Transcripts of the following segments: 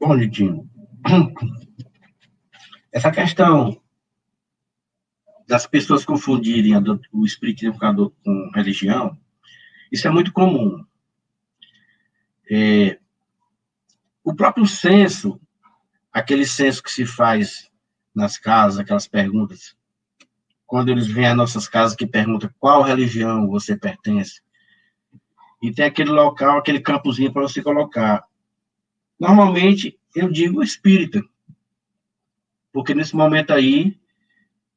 Bom, Litinho, essa questão das pessoas confundirem o espiritismo com religião, isso é muito comum. O próprio censo, aquele censo que se faz nas casas, aquelas perguntas, quando eles vêm às nossas casas que perguntam qual religião você pertence, e tem aquele local, aquele campozinho para você colocar. Normalmente, eu digo espírita, porque nesse momento aí,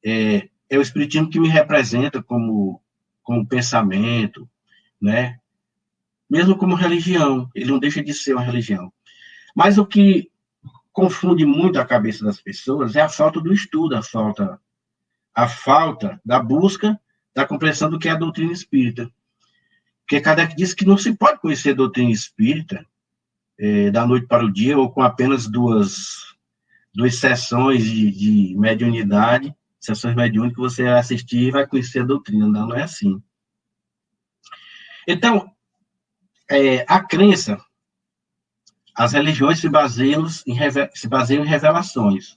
é o espiritismo que me representa como pensamento, né? Mesmo como religião, ele não deixa de ser uma religião. Mas o que confunde muito a cabeça das pessoas é a falta do estudo, a falta da busca da compreensão do que é a doutrina espírita. Porque Kardec disse que não se pode conhecer a doutrina espírita da noite para o dia, ou com apenas duas sessões de mediunidade, sessões mediúnicas que você vai assistir e vai conhecer a doutrina. Não, não é assim. Então, a crença, as religiões se baseiam em revelações,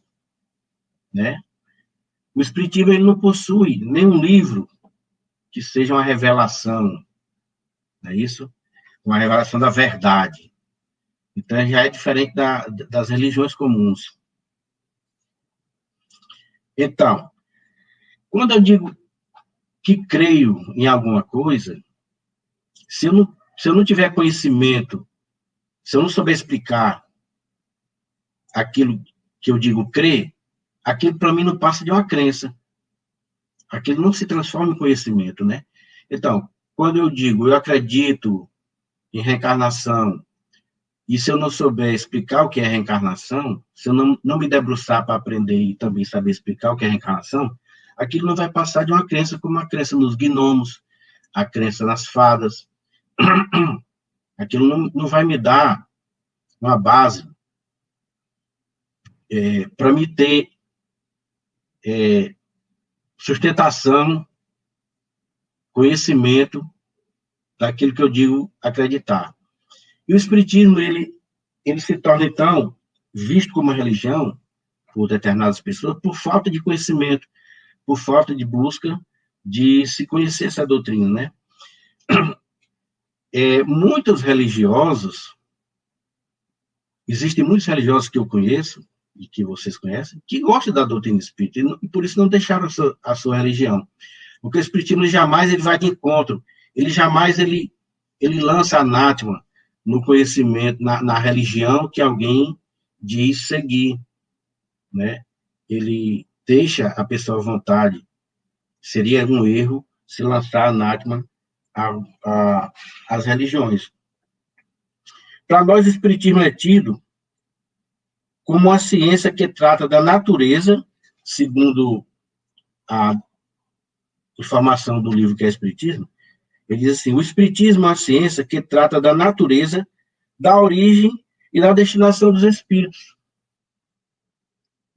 né? O espiritismo ele não possui nenhum livro que seja uma revelação, não é isso? Uma revelação da verdade. Então, já é diferente das religiões comuns. Então, quando eu digo que creio em alguma coisa, se eu não tiver conhecimento, se eu não souber explicar aquilo que eu digo crer, aquilo para mim não passa de uma crença. Aquilo não se transforma em conhecimento, né? Então, quando eu digo eu acredito em reencarnação, e se eu não souber explicar o que é reencarnação, se eu não me debruçar para aprender e também saber explicar o que é reencarnação, aquilo não vai passar de uma crença como a crença nos gnomos, a crença nas fadas. Aquilo não vai me dar uma base para me ter sustentação, conhecimento daquilo que eu digo acreditar. E o espiritismo, ele se torna, então, visto como religião por determinadas pessoas por falta de conhecimento, por falta de busca de se conhecer essa doutrina, né? Muitos religiosos, existem muitos religiosos que eu conheço, e que vocês conhecem, que gostam da doutrina espírita, e por isso não deixaram a sua religião. Porque o espiritismo jamais ele vai de encontro, ele jamais ele lança anátema no conhecimento, na religião que alguém diz seguir, né? Ele deixa a pessoa à vontade. Seria um erro se lançar anátema às religiões. Para nós, o espiritismo é tido como uma ciência que trata da natureza, segundo a informação do livro que é Espiritismo. Ele diz assim: o espiritismo é uma ciência que trata da natureza, da origem e da destinação dos espíritos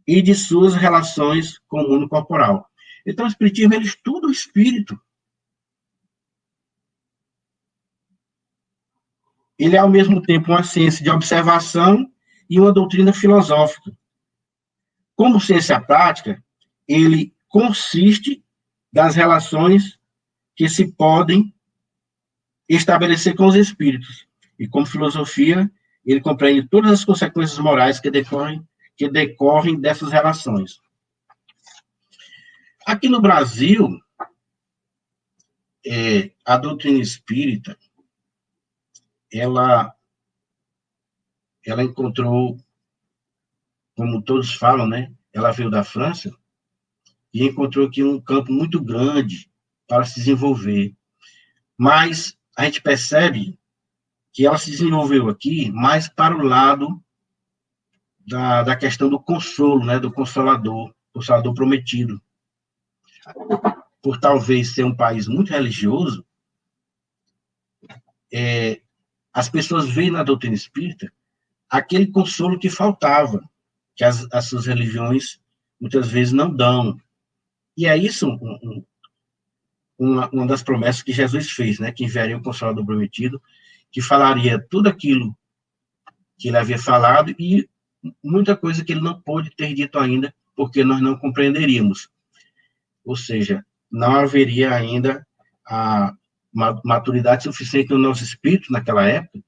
e de suas relações com o mundo corporal. Então, o espiritismo ele estuda o espírito. Ele é, ao mesmo tempo, uma ciência de observação e uma doutrina filosófica. Como ciência prática, ele consiste das relações que se podem estabelecer com os espíritos. E como filosofia, ele compreende todas as consequências morais que decorrem dessas relações. Aqui no Brasil, a doutrina espírita, ela encontrou, como todos falam, né? Ela veio da França e encontrou aqui um campo muito grande para se desenvolver. Mas a gente percebe que ela se desenvolveu aqui mais para o lado da questão do consolo, né? Do consolador prometido. Por talvez ser um país muito religioso, as pessoas veem na doutrina espírita aquele consolo que faltava, que as suas religiões muitas vezes não dão. E é isso uma das promessas que Jesus fez, né? Que enviaria o Consolador prometido, que falaria tudo aquilo que ele havia falado e muita coisa que ele não pôde ter dito ainda, porque nós não compreenderíamos. Ou seja, não haveria ainda a maturidade suficiente no nosso espírito, naquela época,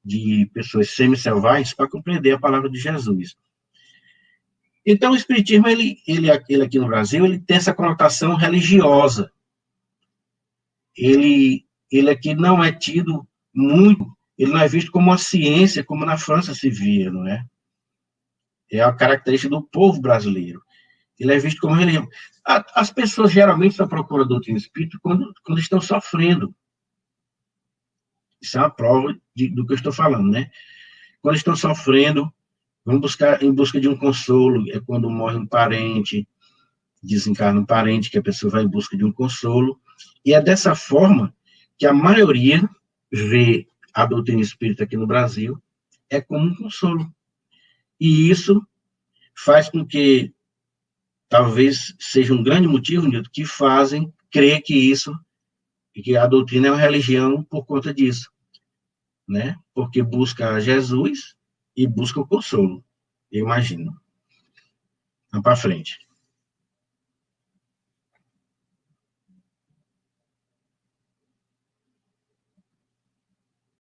de pessoas semi-selvagens, para compreender a palavra de Jesus. Então, o Espiritismo, ele aqui no Brasil, ele tem essa conotação religiosa. Ele aqui não é tido muito, ele não é visto como uma ciência, como na França se via, não é? É a característica do povo brasileiro. Ele é visto como religião. As pessoas geralmente só procuram a doutrina espírita quando estão sofrendo. Isso é uma prova do que eu estou falando, né? Quando estão sofrendo, vão buscar em busca de um consolo. É quando morre um parente, desencarna um parente, que a pessoa vai em busca de um consolo. E é dessa forma que a maioria vê a doutrina espírita aqui no Brasil é como um consolo. E isso faz com que talvez seja um grande motivo, Nilton, que fazem crer que a doutrina é uma religião por conta disso, né? Porque busca Jesus e busca o consolo, eu imagino. Vamos para frente.